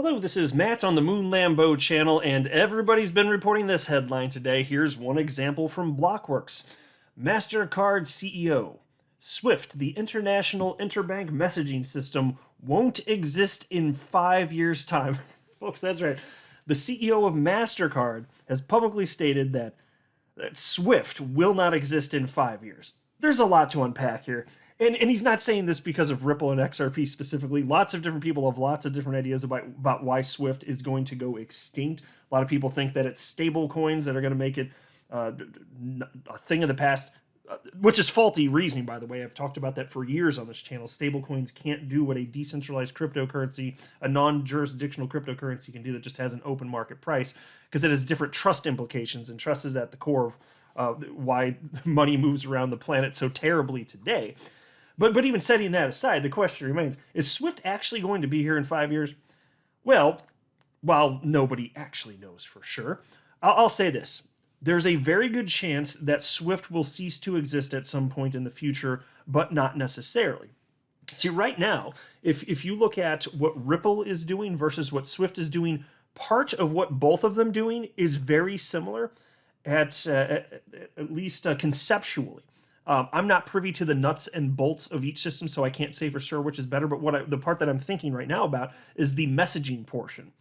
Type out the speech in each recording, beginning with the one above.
Hello, this is Matt on the Moon Lambo channel, and everybody's been reporting this headline today. Here's one example from Blockworks. Mastercard CEO. SWIFT, the international interbank messaging system, won't exist in 5 years' time. Folks, that's right. The CEO of Mastercard has publicly stated that SWIFT will not exist in 5 years. There's a lot to unpack here. And he's not saying this because of Ripple and XRP specifically. Lots of different people have lots of different ideas about why SWIFT is going to go extinct. A lot of people think that it's stable coins that are going to make it a thing of the past, which is faulty reasoning, by the way. I've talked about that for years on this channel. Stable coins can't do what a decentralized cryptocurrency, a non-jurisdictional cryptocurrency can do that just has an open market price, because it has different trust implications, and trust is at the core of why money moves around the planet so terribly today. But even setting that aside, the question remains, is SWIFT actually going to be here in 5 years? Well, while nobody actually knows for sure, I'll say this. There's a very good chance that SWIFT will cease to exist at some point in the future, but not necessarily. See, right now, if you look at what Ripple is doing versus what SWIFT is doing, part of what both of them doing is very similar, at least conceptually. I'm not privy to the nuts and bolts of each system, so I can't say for sure which is better, but the part that I'm thinking right now about is the messaging portion,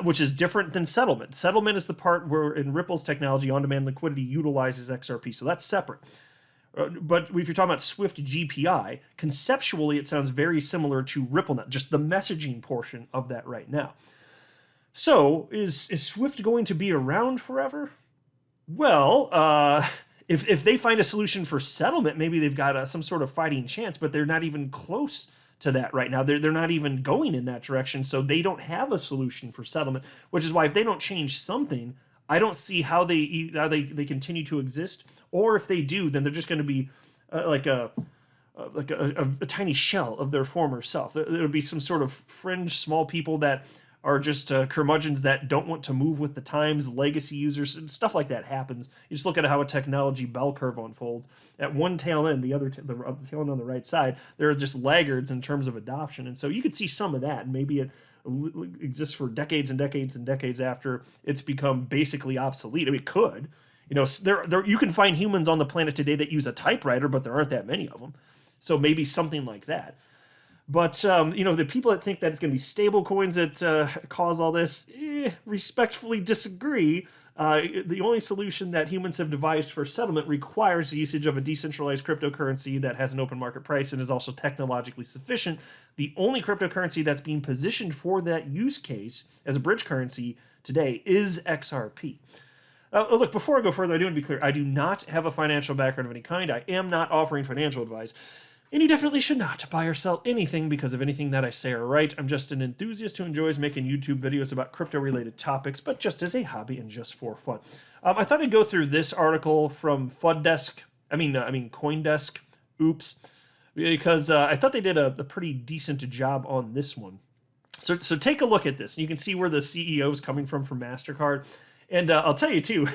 which is different than settlement. Settlement is the part where in Ripple's technology, on-demand liquidity utilizes XRP, so that's separate. But if you're talking about Swift GPI, conceptually it sounds very similar to RippleNet, just the messaging portion of that right now. So is Swift going to be around forever? Well, if they find a solution for settlement, maybe they've got some sort of fighting chance, but they're not even close to that right now. They're not even going in that direction, so they don't have a solution for settlement, which is why if they don't change something, I don't see how they continue to exist, or if they do, then they're just going to be like a tiny shell of their former self. There'll be some sort of fringe small people that are just curmudgeons that don't want to move with the times, legacy users, and stuff like that happens. You just look at how a technology bell curve unfolds. At one tail end, the tail end on the right side, there are just laggards in terms of adoption. And so you could see some of that, and maybe it exists for decades and decades and decades after it's become basically obsolete. I mean, it could. You know, you can find humans on the planet today that use a typewriter, but there aren't that many of them. So maybe something like that. But, you know, the people that think that it's going to be stable coins that cause all this, respectfully disagree. The only solution that humans have devised for settlement requires the usage of a decentralized cryptocurrency that has an open market price and is also technologically sufficient. The only cryptocurrency that's being positioned for that use case as a bridge currency today is XRP. Look, before I go further, I do want to be clear. I do not have a financial background of any kind. I am not offering financial advice. And you definitely should not buy or sell anything because of anything that I say or write. I'm just an enthusiast who enjoys making YouTube videos about crypto-related topics, but just as a hobby and just for fun. I thought I'd go through this article from CoinDesk, oops, because I thought they did a pretty decent job on this one. So take a look at this. You can see where the CEO is coming from MasterCard. And I'll tell you, too,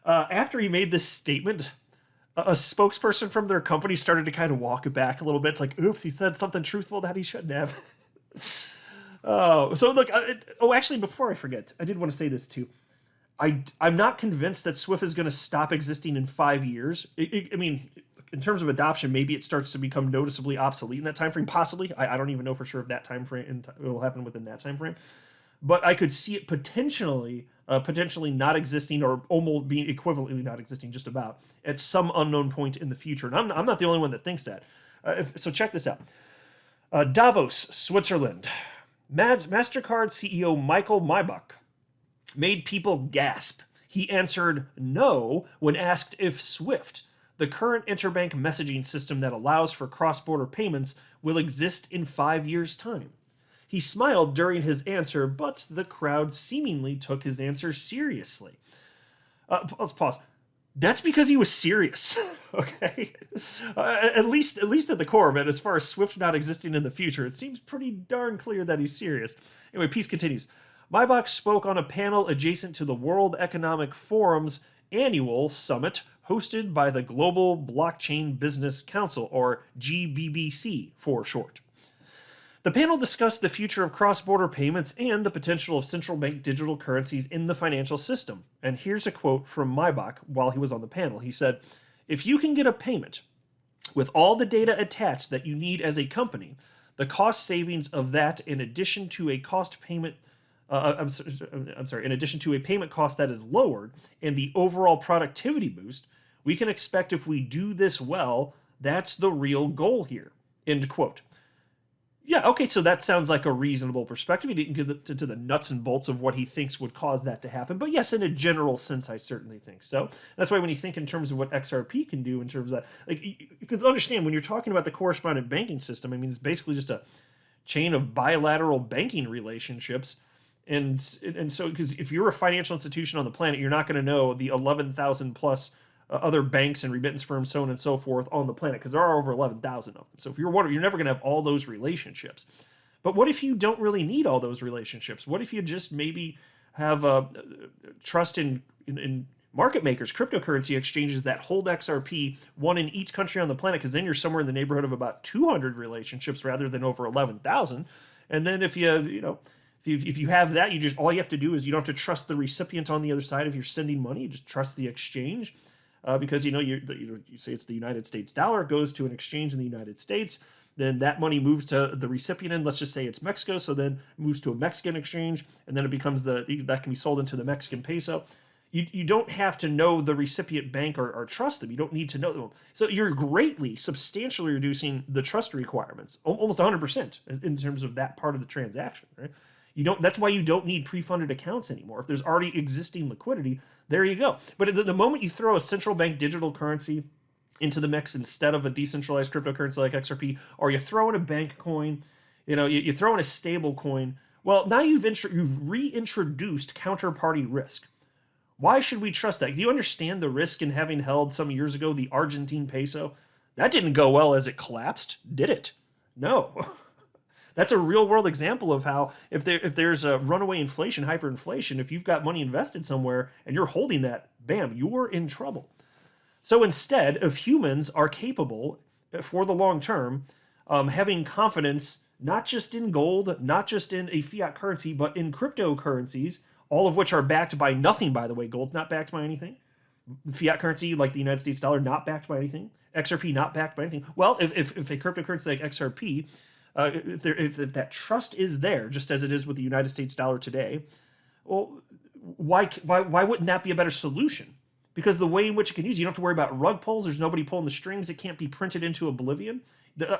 after he made this statement, a spokesperson from their company started to kind of walk it back a little bit. It's like, oops, he said something truthful that he shouldn't have. So look, actually, before I forget, I did want to say this too. I'm not convinced that Swift is going to stop existing in 5 years. I mean, in terms of adoption, maybe it starts to become noticeably obsolete in that time frame. Possibly, I don't even know for sure if that time frame it will happen within that time frame. But I could see it potentially not existing, or almost being equivalently not existing, just about, at some unknown point in the future. And I'm not the only one that thinks that. So check this out. Davos, Switzerland. Mastercard CEO Michael Maybach made people gasp. He answered no when asked if SWIFT, the current interbank messaging system that allows for cross-border payments, will exist in 5 years' time. He smiled during his answer, but the crowd seemingly took his answer seriously. Let's pause. That's because he was serious, okay? At least at the core of it, as far as Swift not existing in the future, it seems pretty darn clear that he's serious. Anyway, piece continues. Maybach spoke on a panel adjacent to the World Economic Forum's annual summit hosted by the Global Blockchain Business Council, or GBBC for short. The panel discussed the future of cross-border payments and the potential of central bank digital currencies in the financial system. And here's a quote from Maybach while he was on the panel. He said, "If you can get a payment with all the data attached that you need as a company, the cost savings of that in addition to a cost payment in addition to a payment cost that is lowered and the overall productivity boost, we can expect if we do this well, that's the real goal here." End quote. Yeah, okay, so that sounds like a reasonable perspective. He didn't get to the nuts and bolts of what he thinks would cause that to happen. But yes, in a general sense, I certainly think so. That's why when you think in terms of what XRP can do in terms of that, like, you can understand when you're talking about the correspondent banking system, I mean, it's basically just a chain of bilateral banking relationships. And so, because if you're a financial institution on the planet, you're not going to know the 11,000 plus other banks and remittance firms, so on and so forth, on the planet, because there are over 11,000 of them. So if you're one, you're never going to have all those relationships. But what if you don't really need all those relationships? What if you just maybe have a trust in market makers, cryptocurrency exchanges that hold XRP, one in each country on the planet, because then you're somewhere in the neighborhood of about 200 relationships rather than over 11,000. And then if if you have that, all you have to do is you don't have to trust the recipient on the other side if you're sending money. You just trust the exchange. Because you say it's the United States dollar, it goes to an exchange in the United States, then that money moves to the recipient, and let's just say it's Mexico, so then it moves to a Mexican exchange, and then it becomes that can be sold into the Mexican peso. You don't have to know the recipient bank or trust them. You don't need to know them. So you're substantially reducing the trust requirements, almost 100% in terms of that part of the transaction, right? That's why you don't need pre-funded accounts anymore. If there's already existing liquidity, there you go. But at the moment you throw a central bank digital currency into the mix instead of a decentralized cryptocurrency like XRP, or you throw in a bank coin, you throw in a stable coin, well, now you've reintroduced counterparty risk. Why should we trust that? Do you understand the risk in having held some years ago the Argentine peso? That didn't go well as it collapsed, did it? No. That's a real world example of how if there's a runaway inflation, hyperinflation, if you've got money invested somewhere and you're holding that, bam, you're in trouble. So instead, if humans are capable for the long term, having confidence not just in gold, not just in a fiat currency, but in cryptocurrencies, all of which are backed by nothing, by the way. Gold's not backed by anything. Fiat currency like the United States dollar, not backed by anything. XRP, not backed by anything. Well, if a cryptocurrency like XRP, if that trust is there, just as it is with the United States dollar today, well, why wouldn't that be a better solution? Because the way in which it can use, you don't have to worry about rug pulls. There's nobody pulling the strings. It can't be printed into oblivion.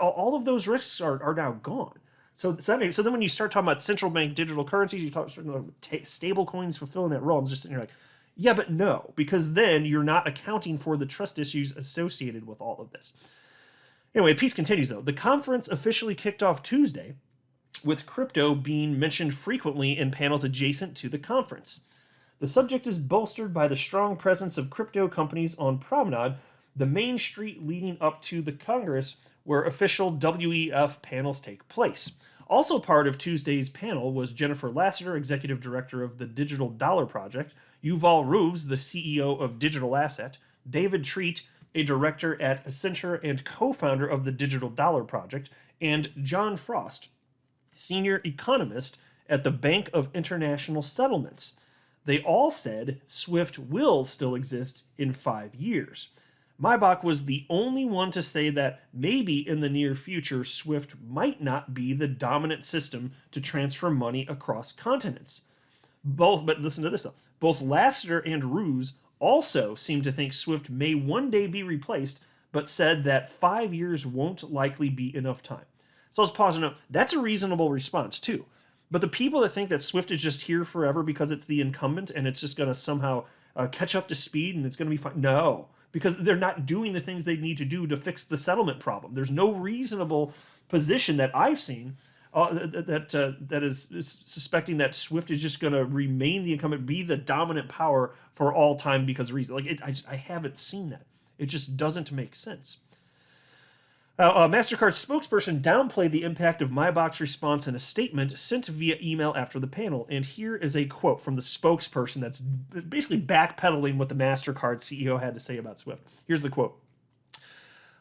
All of those risks are now gone. So then when you start talking about central bank digital currencies, you talk stable coins fulfilling that role. I'm just sitting here like, yeah, but no, because then you're not accounting for the trust issues associated with all of this. Anyway, the piece continues, though. The conference officially kicked off Tuesday, with crypto being mentioned frequently in panels adjacent to the conference. The subject is bolstered by the strong presence of crypto companies on Promenade, the main street leading up to the Congress, where official WEF panels take place. Also part of Tuesday's panel was Jennifer Lassiter, Executive Director of the Digital Dollar Project, Yuval Rubes, the CEO of Digital Asset, David Treat, a director at Accenture and co-founder of the Digital Dollar Project, and John Frost, senior economist at the Bank of International Settlements. They all said SWIFT will still exist in 5 years. Maybach was the only one to say that maybe in the near future, SWIFT might not be the dominant system to transfer money across continents. But listen to this though, both Lassiter and Ruse also seem to think SWIFT may one day be replaced, but said that 5 years won't likely be enough time. So let's pause and note, that's a reasonable response too. But the people that think that SWIFT is just here forever because it's the incumbent and it's just going to somehow catch up to speed and it's going to be fine, no. Because they're not doing the things they need to do to fix the settlement problem. There's no reasonable position that I've seen that is suspecting that SWIFT is just going to remain the incumbent, be the dominant power for all time because of reason. I haven't seen that. It just doesn't make sense. Mastercard's spokesperson downplayed the impact of Maybach's response in a statement sent via email after the panel. And here is a quote from the spokesperson that's basically backpedaling what the Mastercard CEO had to say about SWIFT. Here's the quote.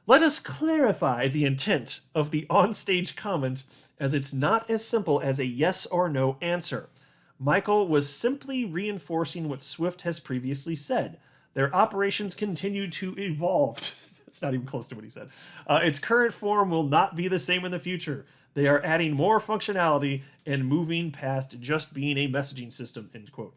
Let us clarify the intent of the onstage comment, as it's not as simple as a yes or no answer. Michael was simply reinforcing what Swift has previously said. Their operations continue to evolve. It's not even close to what he said. Its current form will not be the same in the future. They are adding more functionality and moving past just being a messaging system, end quote.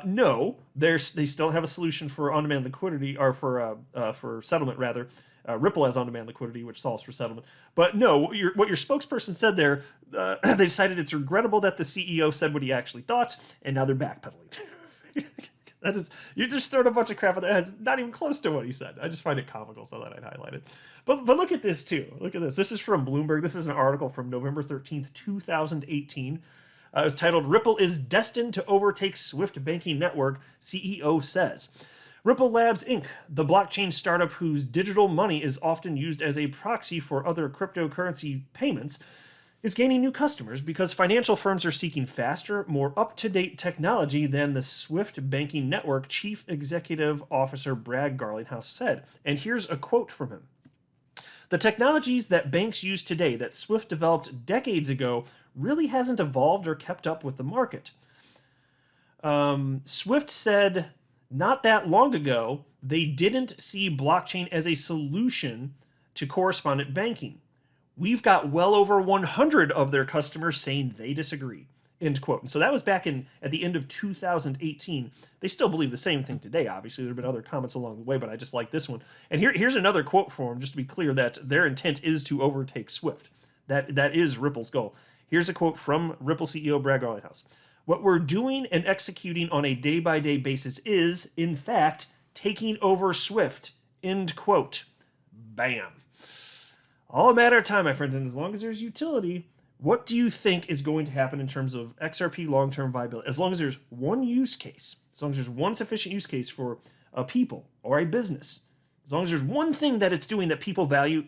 No, they still have a solution for on-demand liquidity, or for settlement rather. Ripple has on-demand liquidity, which solves for settlement. But no, what your spokesperson said there, they decided it's regrettable that the CEO said what he actually thought, and now they're backpedaling. That is, you just throwing a bunch of crap out there. It's not even close to what he said. I just find it comical, so that I'd highlight it. But look at this too. Look at this. This is from Bloomberg. This is an article from November 13th, 2018. It was titled, Ripple is destined to overtake Swift banking network, CEO says. Ripple Labs Inc., the blockchain startup whose digital money is often used as a proxy for other cryptocurrency payments, is gaining new customers because financial firms are seeking faster, more up-to-date technology than the Swift banking network, Chief Executive Officer Brad Garlinghouse said. And here's a quote from him. The technologies that banks use today that Swift developed decades ago really hasn't evolved or kept up with the market. Swift said not that long ago they didn't see blockchain as a solution to correspondent banking. We've got well over 100 of their customers saying they disagree, end quote. And so that was back at the end of 2018. They still believe the same thing today, obviously. There have been other comments along the way, but I just like this one. And here's another quote for them, just to be clear that their intent is to overtake Swift. That is Ripple's goal. Here's a quote from Ripple CEO Brad Garlinghouse. What we're doing and executing on a day-by-day basis is, in fact, taking over Swift, end quote. Bam. All a matter of time, my friends, and as long as there's utility, what do you think is going to happen in terms of XRP long-term viability? As long as there's one use case, as long as there's one sufficient use case for a people or a business, as long as there's one thing that it's doing that people value,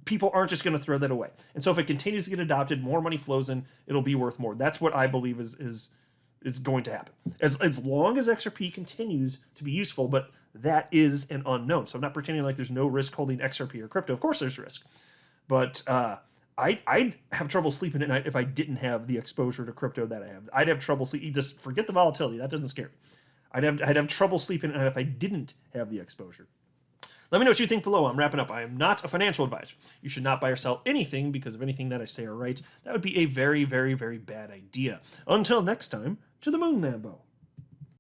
people aren't just going to throw that away. And so if it continues to get adopted, more money flows in, it'll be worth more. That's what I believe is going to happen. As long as XRP continues to be useful, but that is an unknown. So I'm not pretending like there's no risk holding XRP or crypto. Of course there's risk. But I'd have trouble sleeping at night if I didn't have the exposure to crypto that I have. I'd have trouble sleeping. Just forget the volatility. That doesn't scare me. I'd have trouble sleeping at night if I didn't have the exposure. Let me know what you think below. I'm wrapping up. I am not a financial advisor. You should not buy or sell anything because of anything that I say or write. That would be a very, very, very bad idea. Until next time, to the moon, Lambo.